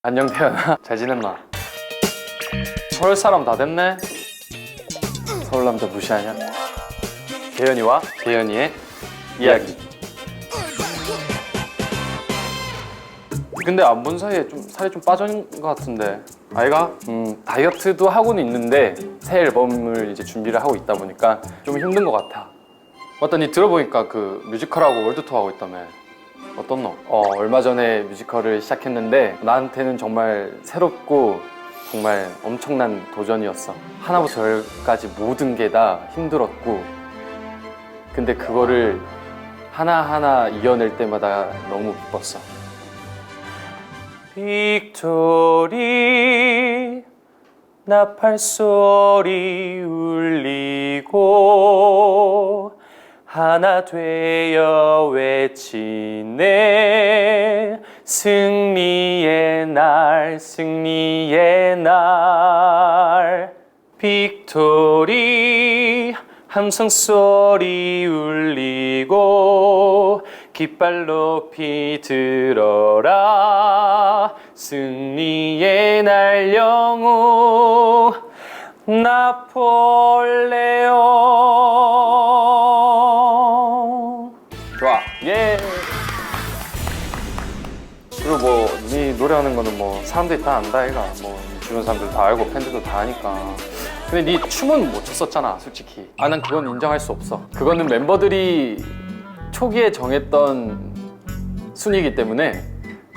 안녕 태연아. 잘 지냈나? 서울 사람 다 됐네? 서울 남자 무시하냐? 재현이와 재현이의 이야기. 근데 안 본 사이에 좀 살이 좀 빠진 것 같은데 아이가? 다이어트도 하고는 있는데 새 앨범을 이제 준비를 하고 있다 보니까 좀 힘든 것 같아. 맞다니 들어보니까 그 뮤지컬하고 월드투어 하고 있다며. 어떻노? 얼마 전에 뮤지컬을 시작했는데 나한테는 정말 새롭고 정말 엄청난 도전이었어. 하나부터 열까지 모든 게 다 힘들었고, 근데 그거를 하나하나 이겨낼 때마다 너무 기뻤어. 빅토리 나팔 소리 울리고 하나 되어 외치네. 승리의 날, 승리의 날. 빅토리 함성 소리 울리고 깃발 높이 들어라. 승리의 날 영웅 나폴레옹. 좋아. 예. 그리고 뭐 네 노래하는 거는 뭐 사람들이 다 안다 얘가. 뭐 주변 사람들 다 알고 팬들도 다 아니까. 근데 네 춤은 못 췄었잖아 솔직히. 난 그건 인정할 수 없어. 그거는 멤버들이 초기에 정했던 순위이기 때문에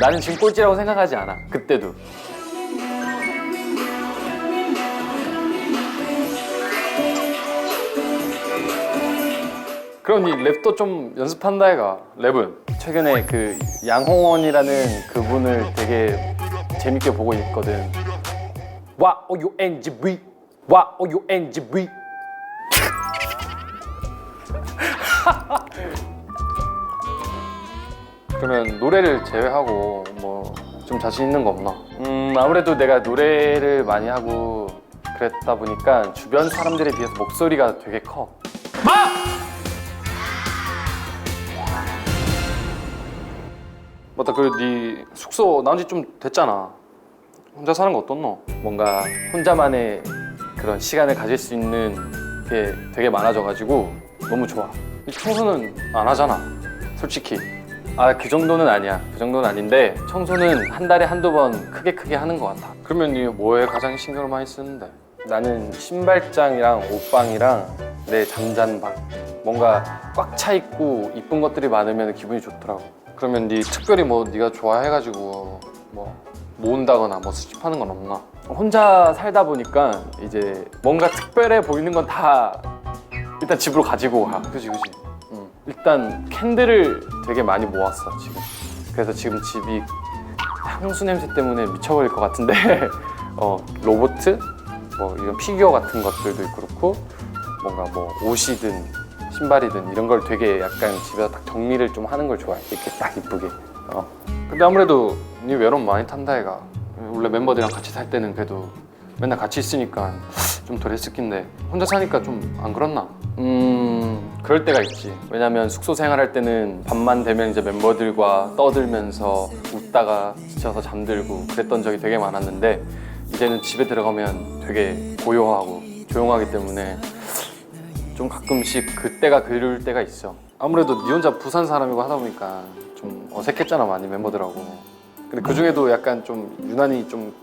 나는 지금 꼴찌라고 생각하지 않아. 그때도. 그럼 이 랩도 좀 연습한다 해가. 랩은 최근에 그 양홍원이라는 그분을 되게 재밌게 보고 있거든. YOUNGV YOUNGV. 그러면 노래를 제외하고 뭐 좀 자신 있는 거 없나? 아무래도 내가 노래를 많이 하고 그랬다 보니까 주변 사람들에 비해서 목소리가 되게 커. 맞다. 그리고 네 숙소 나온 지 좀 됐잖아. 혼자 사는 거 어떻노? 뭔가 혼자만의 그런 시간을 가질 수 있는 게 되게 많아져가지고 너무 좋아. 청소는 안 하잖아 솔직히. 그 정도는 아니야. 그 정도는 아닌데 청소는 한 달에 한두 번 크게 하는 것 같아. 그러면 네 뭐에 가장 신경을 많이 쓰는데? 나는 신발장이랑 옷방이랑 내 잠잔방. 뭔가 꽉 차 있고 이쁜 것들이 많으면 기분이 좋더라고. 그러면 네 특별히 뭐 네가 좋아해가지고 뭐 모은다거나 뭐 수집하는 건 없나? 혼자 살다 보니까 이제 뭔가 특별해 보이는 건 다 일단 집으로 가지고 가. 그지. 일단 캔들을 되게 많이 모았어 지금. 그래서 지금 집이 향수 냄새 때문에 미쳐버릴 것 같은데 로보트? 뭐 이런 피규어 같은 것들도 그렇고 뭔가 뭐 옷이든 신발이든 이런 걸 되게 약간 집에서 딱 정리를 좀 하는 걸 좋아해. 이렇게 딱 이쁘게. 근데 아무래도 네 외로움 많이 탄다 애가. 원래 멤버들이랑 같이 살 때는 그래도 맨날 같이 있으니까 좀 덜 했을 낀데 혼자 사니까 좀 안 그렇나? 그럴 때가 있지. 왜냐면 숙소 생활할 때는 밤만 되면 이제 멤버들과 떠들면서 웃다가 지쳐서 잠들고 그랬던 적이 되게 많았는데 이제는 집에 들어가면 되게 고요하고 조용하기 때문에 좀 가끔씩 그때가 그리울 때가 있어. 아무래도 네 혼자 부산 사람이고 하다 보니까 좀 어색했잖아 많이 멤버들하고. 근데 그 중에도 약간 좀 유난히 좀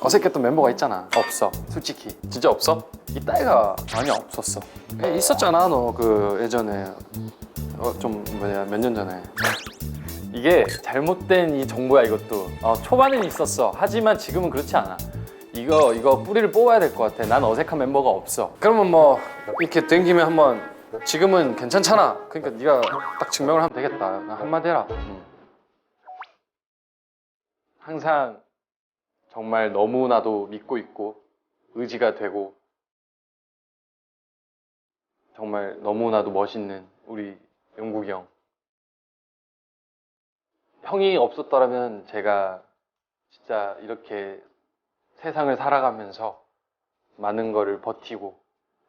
어색했던 멤버가 있잖아. 없어 솔직히. 진짜 없어? 이따가 아니야 없었어. 있었잖아 너 그 예전에 좀 뭐냐 몇 년 전에. 이게 잘못된 이 정보야 이것도. 초반엔 있었어. 하지만 지금은 그렇지 않아. 이거 뿌리를 뽑아야 될 것 같아. 난 어색한 멤버가 없어. 그러면 뭐 이렇게 된 김에 한번 지금은 괜찮잖아. 그러니까 네가 딱 증명을 하면 되겠다. 한마디 해라. 항상 정말 너무나도 믿고 있고 의지가 되고 정말 너무나도 멋있는 우리 용국이 형. 형이 없었더라면 제가 진짜 이렇게 세상을 살아가면서 많은 거를 버티고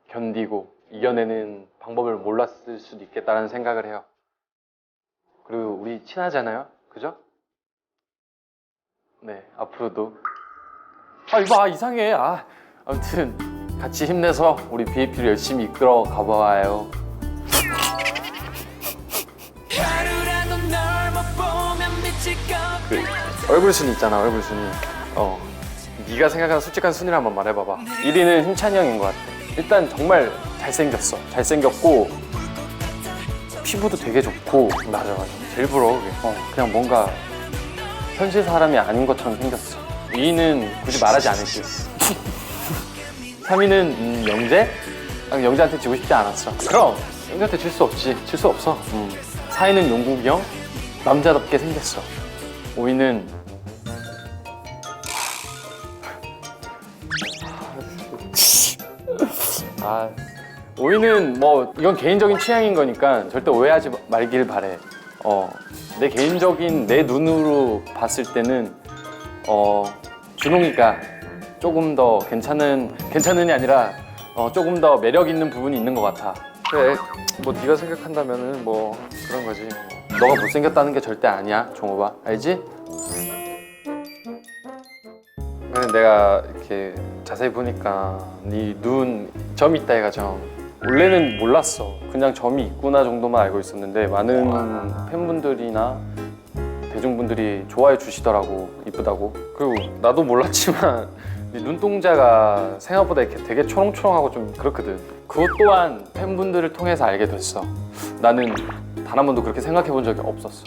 견디고 이겨내는 방법을 몰랐을 수도 있겠다는 생각을 해요. 그리고 우리 친하잖아요, 그죠? 네, 앞으로도. 아, 이봐, 이상해. 아무튼 같이 힘내서 우리 BAP를 열심히 이끌어 가봐요. 그 얼굴 순위 있잖아, 얼굴 순위. 네가 생각하는 솔직한 순위를 한번 말해봐봐. 1위는 힘찬이 형인 것 같아. 일단 정말 잘생겼어. 잘생겼고 피부도 되게 좋고. 맞아. 제일 부러워 그게. 그냥 뭔가 현실 사람이 아닌 것처럼 생겼어. 2위는 굳이 말하지 않을게. 3위는 영재? 영재한테 지고 싶지 않았어. 그럼 영재한테 질 수 없지. 질 수 없어. 4위는 용국이 형. 남자답게 생겼어. 5위는 5위는 뭐 이건 개인적인 취향인 거니까 절대 오해하지 말길 바래. 내 개인적인 내 눈으로 봤을 때는 준홍이가 조금 더 괜찮은이 아니라 조금 더 매력 있는 부분이 있는 것 같아. 그래, 뭐 네가 생각한다면은 뭐 그런 거지. 너가 못생겼다는 게 절대 아니야, 종호바. 알지? 근데 내가 이렇게 자세히 보니까 네 눈 점 있다 해가 점. 원래는 몰랐어. 그냥 점이 있구나 정도만 알고 있었는데 많은 팬분들이나 대중분들이 좋아해 주시더라고. 이쁘다고. 그리고 나도 몰랐지만 네 눈동자가 생각보다 이렇게 되게 초롱초롱하고 좀 그렇거든. 그것 또한 팬분들을 통해서 알게 됐어. 나는 단 한 번도 그렇게 생각해 본 적이 없었어.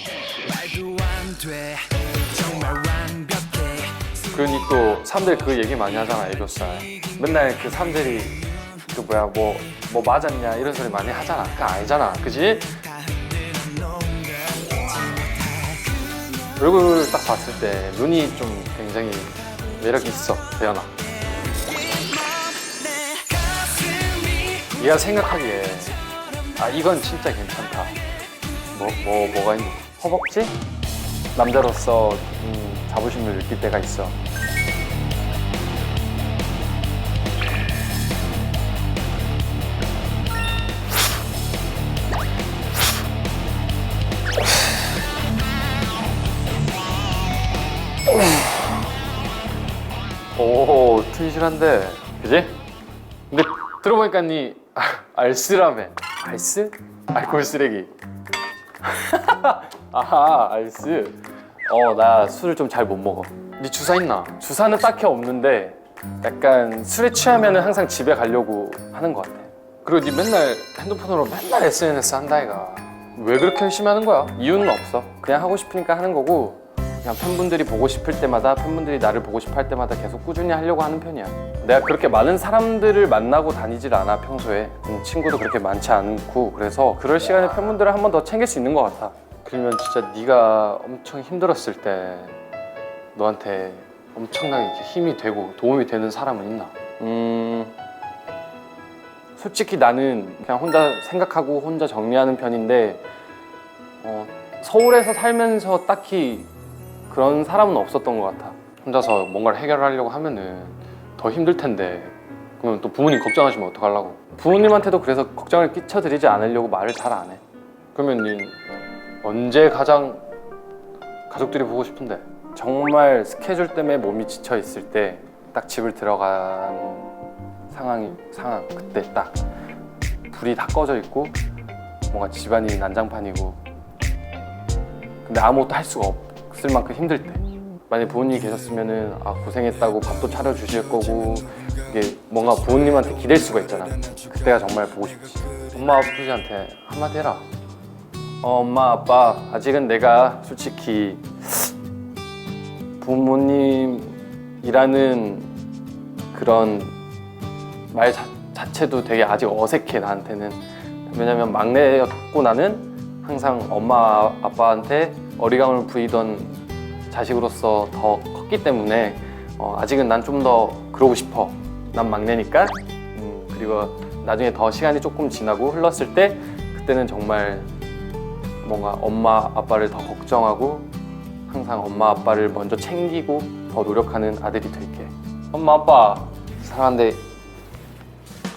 그러니 또 사람들이 그 얘기 많이 하잖아. 애교살. 맨날 그 사람들이 그 뭐 맞았냐 이런 소리 많이 하잖아. 그거 아니잖아. 그지? 얼굴을 딱 봤을 때 눈이 좀 굉장히 매력이 있어, 대현아. 네가 생각하기에 이건 진짜 괜찮다. 뭐가 있니? 허벅지? 남자로서 자부심을 느낄 때가 있어. 오, 튼실한데, 그지? 근데 들어보니까 니 알스라며. 알스? 알코올 쓰레기. 알스. 나 술을 좀 잘 못 먹어. 니 주사 있나? 주사는 딱히 없는데 약간 술에 취하면 항상 집에 가려고 하는 것 같아. 그리고 니 맨날 핸드폰으로 맨날 SNS 한다 이가. 왜 그렇게 열심히 하는 거야? 이유는 없어. 그냥 하고 싶으니까 하는 거고, 그냥 팬분들이 보고 싶을 때마다, 팬분들이 나를 보고 싶어 할 때마다 계속 꾸준히 하려고 하는 편이야. 내가 그렇게 많은 사람들을 만나고 다니질 않아, 평소에. 친구도 그렇게 많지 않고. 그래서 그럴 시간에 팬분들을 한 번 더 챙길 수 있는 것 같아. 그러면 진짜 네가 엄청 힘들었을 때 너한테 엄청나게 이렇게 힘이 되고 도움이 되는 사람은 있나? 솔직히 나는 그냥 혼자 생각하고 혼자 정리하는 편인데 서울에서 살면서 딱히 그런 사람은 없었던 것 같아. 혼자서 뭔가를 해결하려고 하면은 더 힘들 텐데 그러면 또 부모님 걱정하시면 어떡하려고. 부모님한테도 그래서 걱정을 끼쳐드리지 않으려고 말을 잘 안 해. 그러면 언제 가장 가족들이 보고 싶은데? 정말 스케줄 때문에 몸이 지쳐 있을 때 딱 집을 들어간 상황 그때 딱 불이 다 꺼져 있고 뭔가 집안이 난장판이고 근데 아무것도 할 수가 없을 만큼 힘들 때, 만약에 부모님이 계셨으면은 고생했다고 밥도 차려주실 거고 이게 뭔가 부모님한테 기댈 수가 있잖아. 그때가 정말 보고 싶지. 엄마 아버지한테 한마디 해라. 엄마 아빠, 아직은 내가 솔직히 부모님이라는 그런 말 자체도 되게 아직 어색해 나한테는. 왜냐면 막내였고 나는 항상 엄마 아빠한테 어리광을 부리던 자식으로서 더 컸기 때문에 아직은 난 좀 더 그러고 싶어. 난 막내니까. 그리고 나중에 더 시간이 조금 지나고 흘렀을 때 그때는 정말 뭔가 엄마 아빠를 더 걱정하고 항상 엄마 아빠를 먼저 챙기고 더 노력하는 아들이 될게. 엄마 아빠 사랑한대.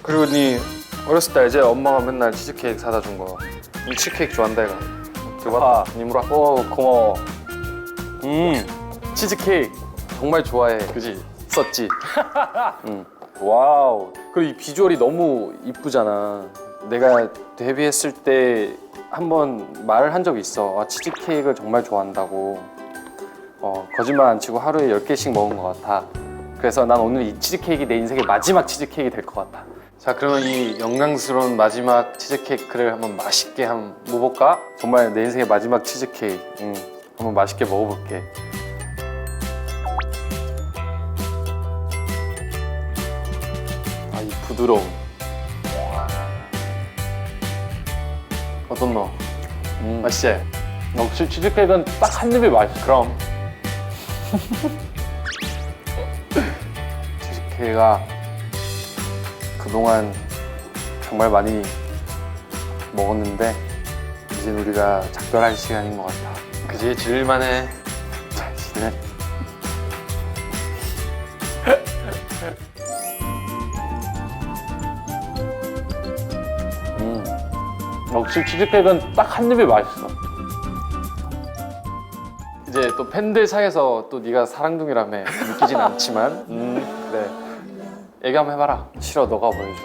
그리고 니 어렸을 때 알지? 엄마가 맨날 치즈케이크 사다 준 거. 니 치즈케이크 좋아한다 이거. 들어봐. 니 물어. 고마워. 치즈케이크 정말 좋아해. 그지? 썼지? 응. 와우. 그리고 이 비주얼이 너무 이쁘잖아. 내가 데뷔했을 때 한번 말을 한 적이 있어. 아, 치즈케이크를 정말 좋아한다고. 거짓말 안 치고 하루에 10개씩 먹은 것 같아. 그래서 난 오늘 이 치즈케이크 내 인생의 마지막 치즈케이크 될 것 같아. 자, 그러면 이 영광스러운 마지막 치즈케이크를 한번 맛있게 한번 먹어볼까? 정말 내 인생의 마지막 치즈케이크. 한번 맛있게 먹어볼게. 아, 이 부드러움. 어떤 너? 맛있지? 역시 치즈케이크는 딱 한 입에 맛있어. 그럼 치즈케이크가 그동안 정말 많이 먹었는데 이제 우리가 작별할 시간인 것 같아. 그지? 지낼만해. 잘 지내. 역시 치즈케이크는 딱 한 입에 맛있어. 이제 또 팬들 사이에서 또 네가 사랑둥이라며 느끼진 않지만 그래. 얘기 한번 해봐라. 싫어, 너가 보여줘.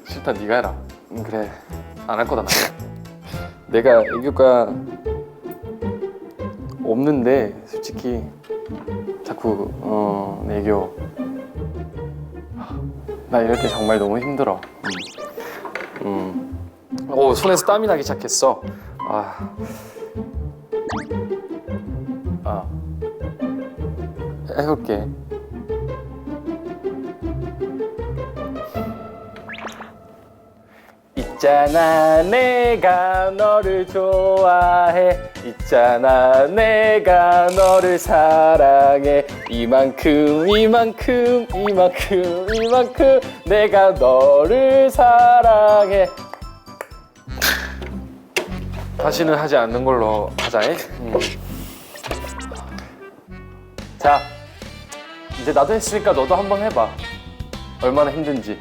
싫다, 네가 해라. 그래, 안 할 거다. 내가 애교가 없는데 솔직히 자꾸 내 애교 나 이럴 때 정말 너무 힘들어. 오, 손에서 땀이 나기 시작했어. 해볼게. 있잖아, 내가 너를 좋아해. 있잖아, 내가 너를 사랑해. 이만큼 이만큼 이만큼 이만큼 내가 너를 사랑해. 다시는 하지 않는 걸로 하자잉. 자, 이제 나도 했으니까 너도 한번 해봐. 얼마나 힘든지.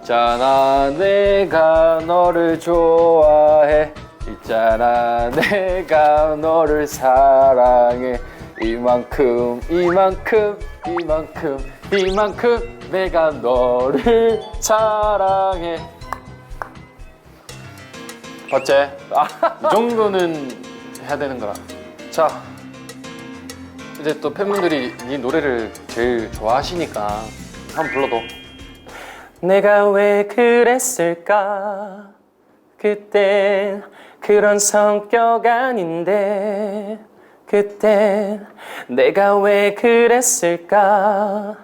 있잖아, 내가 너를 좋아해. 있잖아, 내가 너를 사랑해. 이만큼 이만큼 이만큼 이만큼 내가 너를 사랑해. 어째? 이 정도는 해야 되는 거라. 자, 이제 또 팬분들이 네 노래를 제일 좋아하시니까 한번 불러도. 내가 왜 그랬을까? 그땐 그런 성격 아닌데. 그땐 내가 왜 그랬을까?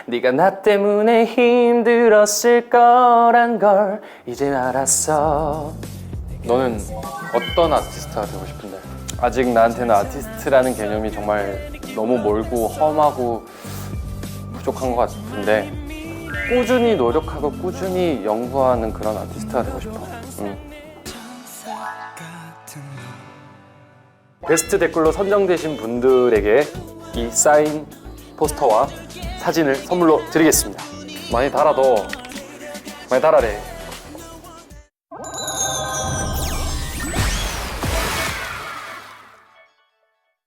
네가 나 때문에 힘들었을 거란 걸 이제 알았어. 너는 어떤 아티스트가 되고 싶은데? 아직 나한테는 아티스트라는 개념이 정말 너무 멀고 험하고 부족한 것 같은데 꾸준히 노력하고 꾸준히 연구하는 그런 아티스트가 되고 싶어. 베스트 댓글로 선정되신 분들에게 이 사인 포스터와 사진을 선물로 드리겠습니다. 많이 달아도 많이 달아래.